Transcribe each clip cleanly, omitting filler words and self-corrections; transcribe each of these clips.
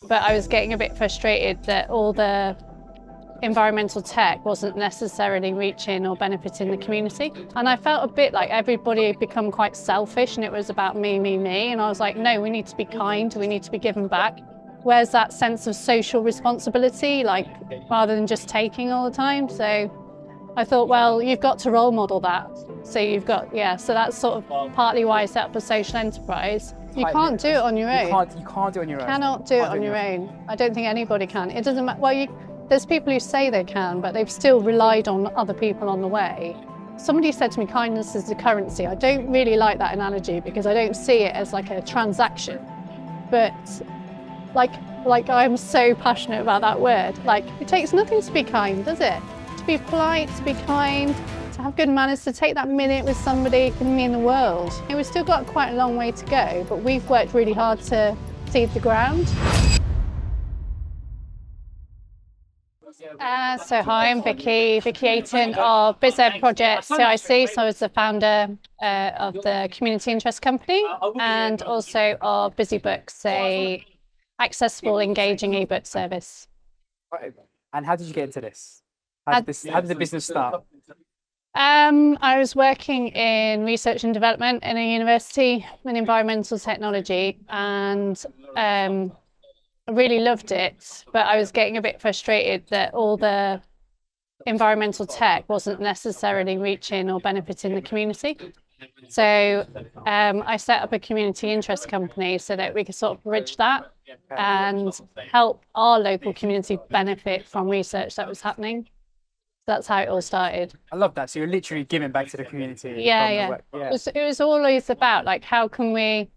but I was getting a bit frustrated that all the environmental tech wasn't necessarily reaching or benefiting the community. And I felt a bit like everybody had become quite selfish and it was about me, me, me. And I was like, no, we need to be kind, we need to be giving back. Where's that sense of social responsibility, like rather than just taking all the time? So I thought, well, you've got to role model that. So you've got, so that's sort of partly why I set up a social enterprise. You can't do it on your own. You can't do it on your own. Cannot do it on your own. I don't think anybody can. It doesn't matter. Well, there's people who say they can, but they've still relied on other people on the way. Somebody said to me, kindness is the currency. I don't really like that analogy because I don't see it as like a transaction. But like I'm so passionate about that word. Like, it takes nothing to be kind, does it? To be polite, to be kind, to have good manners, to take that minute with somebody can mean the world. And we've still got quite a long way to go, but we've worked really hard to seed the ground. So hi, I'm Vicki Aiton of BizEd Projects CIC. So I was the founder of the community interest company and also of BizEd, a accessible, engaging ebook service. Right. And how did you get into this? How did the business start? I was working in research and development in a university in environmental technology, and I really loved it, but I was getting a bit frustrated that all the environmental tech wasn't necessarily reaching or benefiting the community. So I set up a community interest company so that we could sort of bridge that and help our local community benefit from research that was happening. That's how it all started. I love that. So you're literally giving back to the community. Yeah. It was always about like, how can we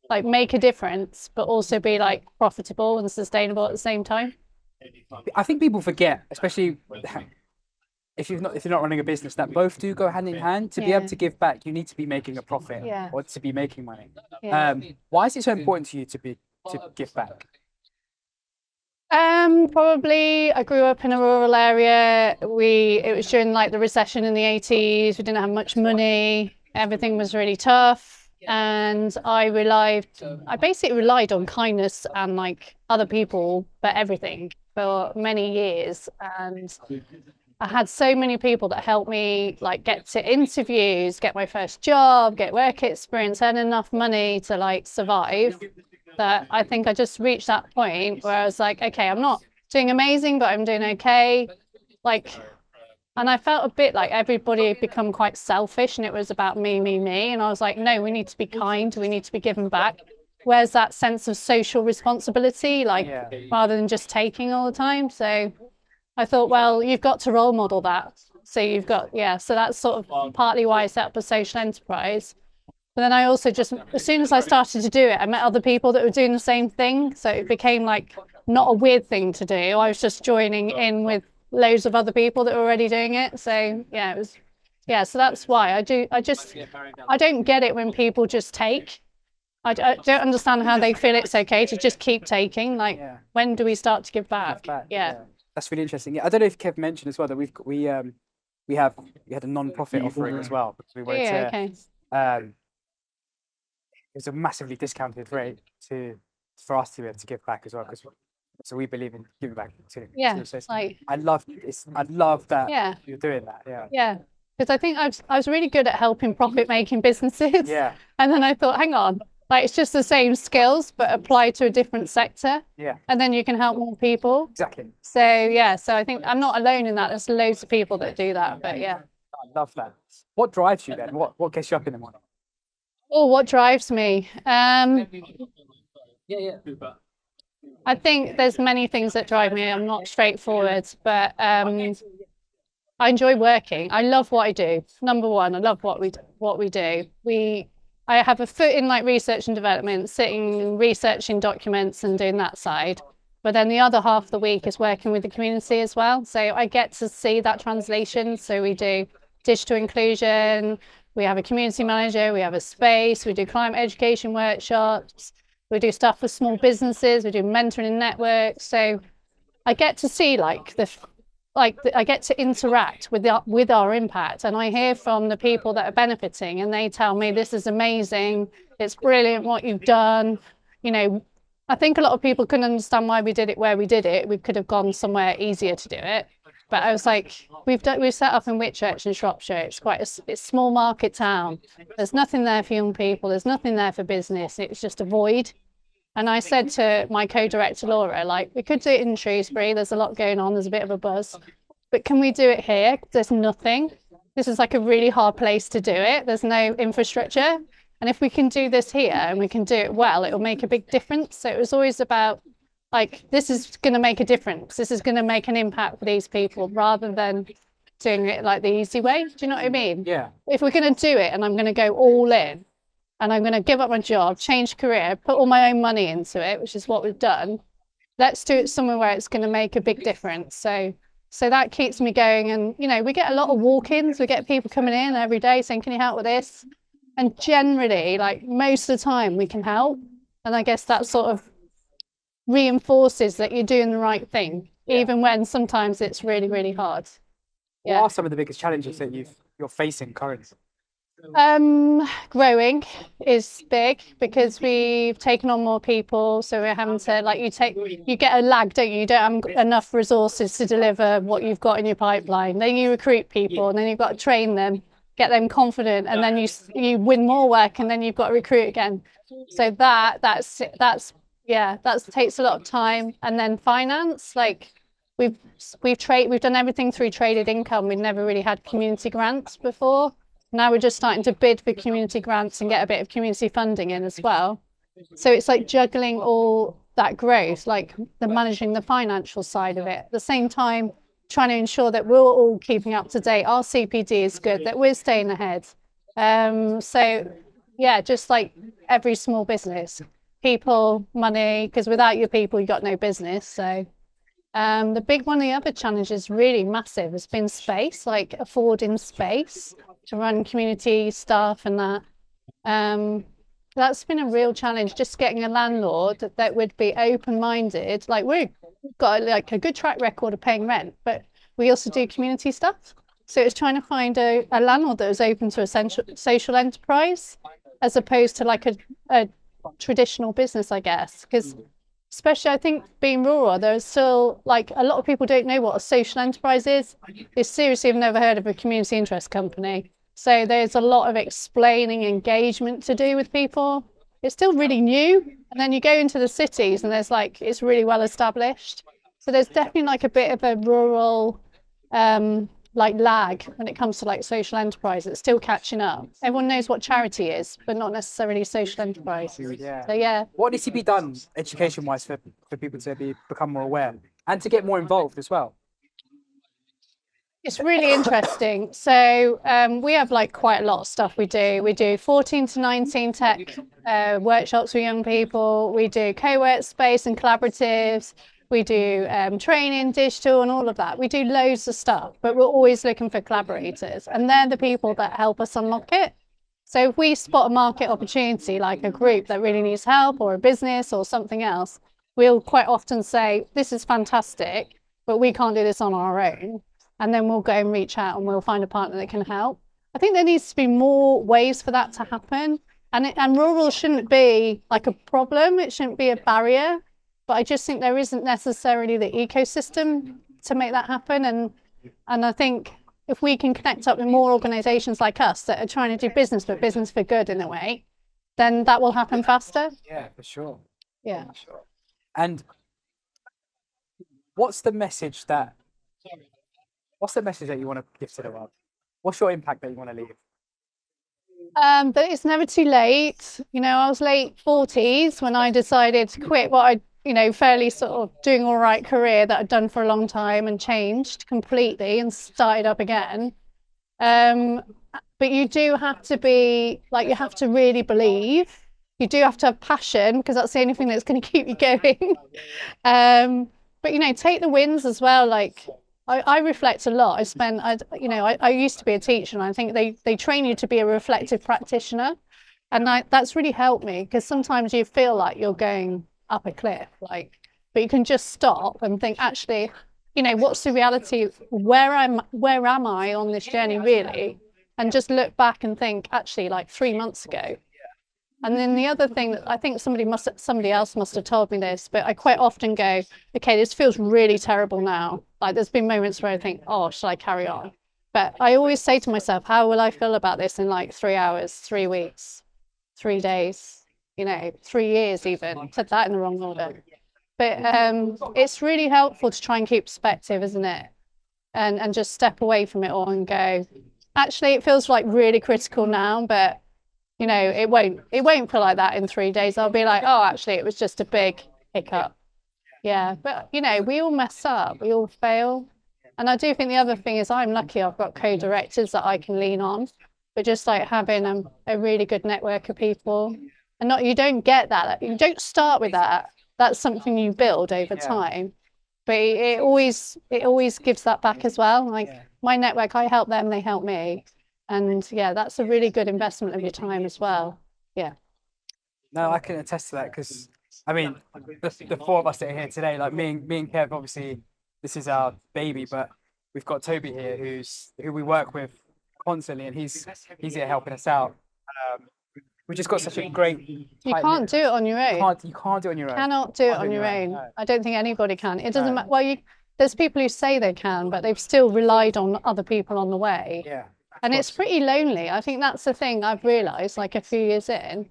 like make a difference, but also be like profitable and sustainable at the same time. I think people forget, especially if you're not running a business, that both do go hand in hand. To be able to give back, you need to be making a profit or to be making money. Why is it so important to you to give back? Probably I grew up in a rural area. It was during like the recession in the 80s. We didn't have much money. Everything was really tough. And I basically relied on kindness and like other people for everything for many years. And I had so many people that helped me like get to interviews, get my first job, get work experience, earn enough money to like survive, that I think I just reached that point where I was like, okay, I'm not doing amazing, but I'm doing okay. And I felt a bit like everybody had become quite selfish and it was about me, me, me. And I was like, no, we need to be kind, we need to be giving back. Where's that sense of social responsibility, like rather than just taking all the time? So I thought, well, you've got to role model that. So you've got, so that's sort of partly why I set up a social enterprise. But then I also just, as soon as I started to do it, I met other people that were doing the same thing. So it became like not a weird thing to do. I was just joining in with loads of other people that were already doing it. So it was, so that's why I don't get it when people just take. I don't understand how they feel it's okay to just keep taking. Like, when do we start to give back? That's really interesting. I don't know if Kev mentioned as well that we had a non-profit offering as well, because we wanted to. It was a massively discounted rate for us to be able to give back as well, so we believe in giving back too. So I love that you're doing that. Because I think I was really good at helping profit-making businesses. And then I thought, hang on, like it's just the same skills but applied to a different sector. And then you can help more people. Exactly. So so I think I'm not alone in that. There's loads of people that do that. But I love that. What drives you then? What gets you up in the morning? Oh, what drives me? I think there's many things that drive me. I'm not straightforward, but I enjoy working. I love what I do. Number one, I love what we do. I have a foot in like research and development, sitting researching documents and doing that side. But then the other half of the week is working with the community as well. So I get to see that translation. So we do digital inclusion. We have a community manager, we have a space, we do climate education workshops, we do stuff for small businesses, we do mentoring networks. So I get to see I get to interact with our impact, and I hear from the people that are benefiting, and they tell me this is amazing, it's brilliant what you've done. I think a lot of people couldn't understand why we did it where we did it. We could have gone somewhere easier to do it. But I was like, we've set up in Whitchurch in Shropshire. It's quite it's a small market town. There's nothing there for young people. There's nothing there for business. It's just a void. And I said to my co-director, Laura, like, we could do it in Shrewsbury. There's a lot going on. There's a bit of a buzz. But can we do it here? There's nothing. This is like a really hard place to do it. There's no infrastructure. And if we can do this here and we can do it well, it will make a big difference. So it was always about, like, this is going to make a difference. This is going to make an impact for these people rather than doing it like the easy way. Do you know what I mean? Yeah. If we're going to do it and I'm going to go all in and I'm going to give up my job, change career, put all my own money into it, which is what we've done, let's do it somewhere where it's going to make a big difference. So that keeps me going. And, you know, we get a lot of walk-ins. We get people coming in every day saying, can you help with this? And generally, like, most of the time we can help. And I guess that sort of reinforces that you're doing the right thing, even when sometimes it's really, really hard. What are some of the biggest challenges that you're facing currently? Growing is big because we've taken on more people, so we're having to, like, you get a lag, don't you? You don't have enough resources to deliver what you've got in your pipeline. Then you recruit people, and then you've got to train them, get them confident, and then you win more work, and then you've got to recruit again. So that takes a lot of time. And then finance, like, we've done everything through traded income. We've never really had community grants before. Now we're just starting to bid for community grants and get a bit of community funding in as well. So it's like juggling all that growth, like managing the financial side of it. At the same time, trying to ensure that we're all keeping up to date. Our CPD is good, that we're staying ahead. So yeah, just like every small business, people, money, because without your people, you've got no business. So the big one, the other challenge is really massive. Has been space, like affording space to run community stuff and that. That's been a real challenge, just getting a landlord that would be open-minded. Like, we've got like a good track record of paying rent, but we also do community stuff. So it's trying to find a landlord that was open to a social enterprise as opposed to like a traditional business, I guess. Because especially, I think, being rural, there's still, like, a lot of people don't know what a social enterprise is. They seriously have never heard of a community interest company. So there's a lot of explaining engagement to do with people. It's still really new. And then you go into the cities and there's like, it's really well established. So there's definitely like a bit of a rural like lag when it comes to like social enterprise. It's still catching up. Everyone knows what charity is, but not necessarily social enterprise. Yeah. So yeah. What needs to be done education-wise for people to become more aware and to get more involved as well? It's really interesting. So we have like quite a lot of stuff we do. We do 14 to 19 tech workshops for young people. We do co-work space and collaboratives. We do training, digital, and all of that. We do loads of stuff, but we're always looking for collaborators, and they're the people that help us unlock it. So if we spot a market opportunity, like a group that really needs help or a business or something else, we'll quite often say, this is fantastic, but we can't do this on our own. And then we'll go and reach out and we'll find a partner that can help. I think there needs to be more ways for that to happen. And rural shouldn't be like a problem. It shouldn't be a barrier. But I just think there isn't necessarily the ecosystem to make that happen. And I think if we can connect up with more organisations like us that are trying to do business, but business for good in a way, then that will happen faster. Yeah, for sure. Yeah. For sure. And what's the message that you want to give to the world? What's your impact that you want to leave? That it's never too late. You know, I was late 40s when I decided to quit what I, fairly sort of doing all right career that I'd done for a long time and changed completely and started up again. But you do have to be, like, you have to really believe. You do have to have passion, because that's the only thing that's going to keep you going. But, take the wins as well. Like, I reflect a lot. I used to be a teacher, and I think they train you to be a reflective practitioner. And that's really helped me, because sometimes you feel like you're going up a cliff, but you can just stop and think, actually, what's the reality? Where am I on this journey really? And just look back and think, actually, like 3 months ago, And then the other thing that I think somebody else must have told me this, but I quite often go, okay, this feels really terrible now. Like there's been moments where I think, oh, should I carry on? But I always say to myself, how will I feel about this in like 3 hours, 3 weeks, 3 days, 3 years even? I said that in the wrong order. But it's really helpful to try and keep perspective, isn't it? And just step away from it all and go, actually, it feels like really critical now, but it won't feel like that in 3 days. I'll be like, oh, actually, it was just a big hiccup. Yeah, but we all mess up, we all fail. And I do think the other thing is I'm lucky I've got co-directors that I can lean on, but just like having a really good network of people, and you don't get that. You don't start with that. That's something you build over time. But it always gives that back as well. Like my network, I help them, they help me. And yeah, that's a really good investment of your time as well. Yeah. No, I can attest to that because, I mean, the four of us that are here today, like me and Kev, obviously, this is our baby, but we've got Toby here who we work with constantly, and he's here helping us out. We've just got such a great... You can't do it on your own. You can't do it on your own. Cannot do it on your own. No. I don't think anybody can. It doesn't matter. Well, there's people who say they can, but they've still relied on other people on the way. Yeah. And it's pretty lonely. I think that's the thing I've realised, like a few years in.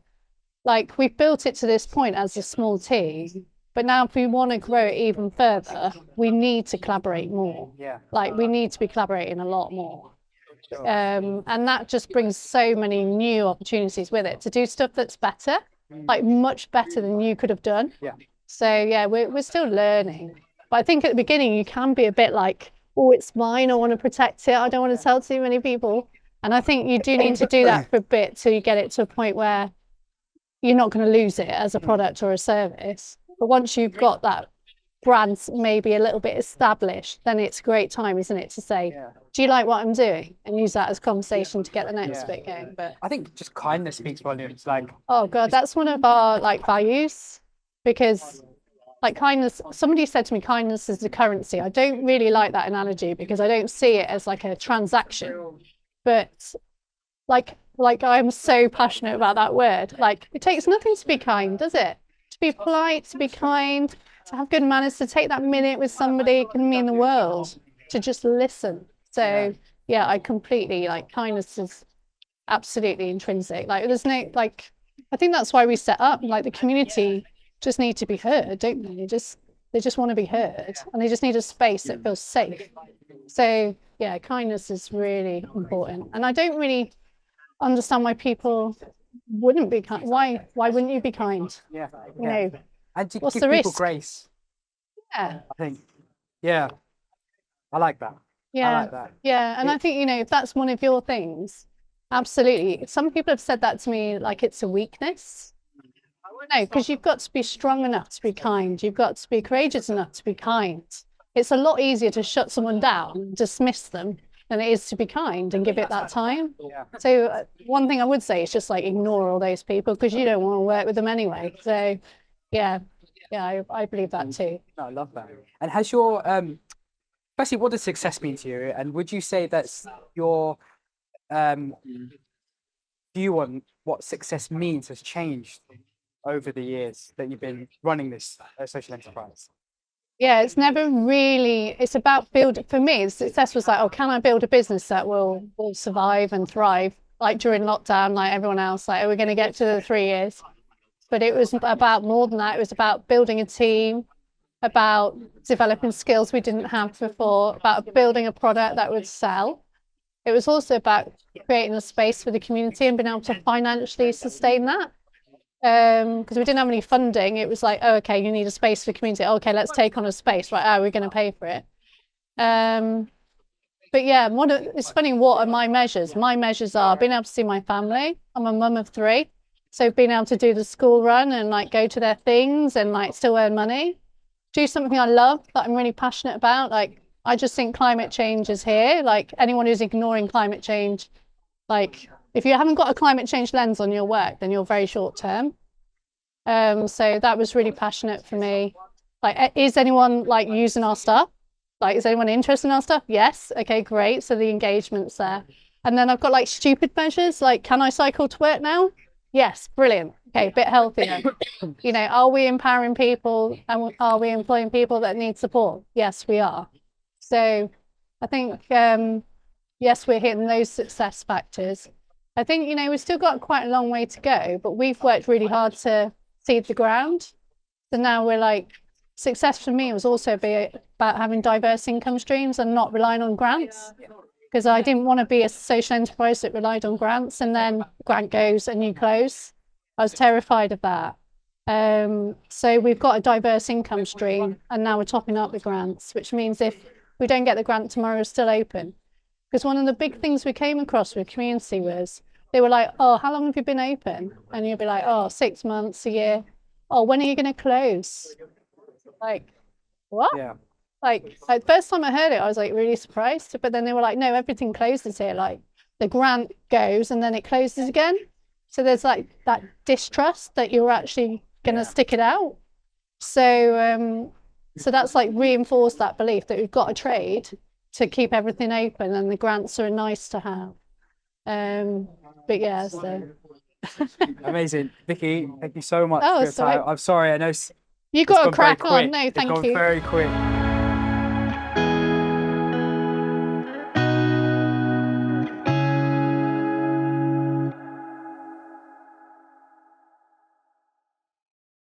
Like we've built it to this point as a small team, but now if we want to grow it even further, we need to collaborate more. Yeah. Like we need to be collaborating a lot more. And that just brings so many new opportunities with it to do stuff that's better, like much better than you could have done. Yeah. So yeah, we're still learning. But I think at the beginning you can be a bit like, oh, it's mine, I want to protect it, I don't want to tell too many people. And I think you do need to do that for a bit till you get it to a point where you're not going to lose it as a product or a service. But once you've got that brand maybe a little bit established, then it's a great time, isn't it, to say, do you like what I'm doing? And use that as conversation to get the next bit going. But I think just kindness speaks volumes. Like, oh God, that's one of our values, because kindness, somebody said to me, kindness is the currency. I don't really like that analogy because I don't see it as like a transaction, but like I'm so passionate about that word. Like it takes nothing to be kind, does it? To be polite, to be kind, to have good manners, to take that minute with somebody can mean the world, to just listen. So yeah, I completely kindness is absolutely intrinsic. There's no, I think that's why we set up, the community just need to be heard, don't they? They just want to be heard, and they just need a space that feels safe. So yeah, kindness is really important. And I don't really understand why people wouldn't be kind. Why wouldn't you be kind? Yeah. And to what's give the people risk? Grace. Yeah. I think. Yeah. I like that. Yeah. I like that. Yeah. And I think, if that's one of your things, absolutely. Some people have said that to me like it's a weakness. No, because you've got to be strong enough to be kind. You've got to be courageous enough to be kind. It's a lot easier to shut someone down, dismiss them, than it is to be kind and give it that time. Yeah. So one thing I would say is just ignore all those people because you don't want to work with them anyway. So yeah, I believe that too. No, I love that. And has your, especially what does success mean to you? And would you say that's your view on what success means has changed over the years that you've been running this social enterprise? Yeah, it's never really, it's about building, for me, success was can I build a business that will survive and thrive, during lockdown, like everyone else, are we going to get to the 3 years? But it was about more than that. It was about building a team, about developing skills we didn't have before, about building a product that would sell. It was also about creating a space for the community and being able to financially sustain that. Because we didn't have any funding. It was okay, you need a space for the community. Okay, let's take on a space. Right, we're going to pay for it. But yeah, it's funny, what are my measures? My measures are being able to see my family. I'm a mum of 3. So being able to do the school run and go to their things and still earn money. Do something I love, that I'm really passionate about. I just think climate change is here. Anyone who's ignoring climate change, if you haven't got a climate change lens on your work, then you're very short term. So that was really passionate for me. Is anyone using our stuff? Is anyone interested in our stuff? Yes. Okay, great. So the engagement's there. And then I've got stupid measures, can I cycle to work now? Yes, brilliant. Okay, a bit healthier. You know, are we empowering people and are we employing people that need support? Yes, we are. So I think, yes, we're hitting those success factors. I think, you know, we've still got quite a long way to go, but we've worked really hard to seed the ground. So now we're like, success for me was also about having diverse income streams and not relying on grants. Because I didn't want to be a social enterprise that relied on grants and then grant goes and you close. I was terrified of that. So we've got a diverse income stream and now we're topping up the grants, which means if we don't get the grant tomorrow, it's still open. Because one of the big things we came across with community was they were like, oh, how long have you been open? And you'd be like, oh, 6 months, a year. Oh, when are you going to close? Like, what? Yeah. Like the first time I heard it, I was like really surprised. But then they were like, no, everything closes here. Like the grant goes and then it closes again. So there's like that distrust that you're actually going to stick it out. So so that's like reinforced that belief that we've got a trade to keep everything open and the grants are nice to have. But yeah, so. Amazing. Vicki, thank you so much Oh, for your time. I'm sorry, I know you got to crack on. No, thank you. Very quick.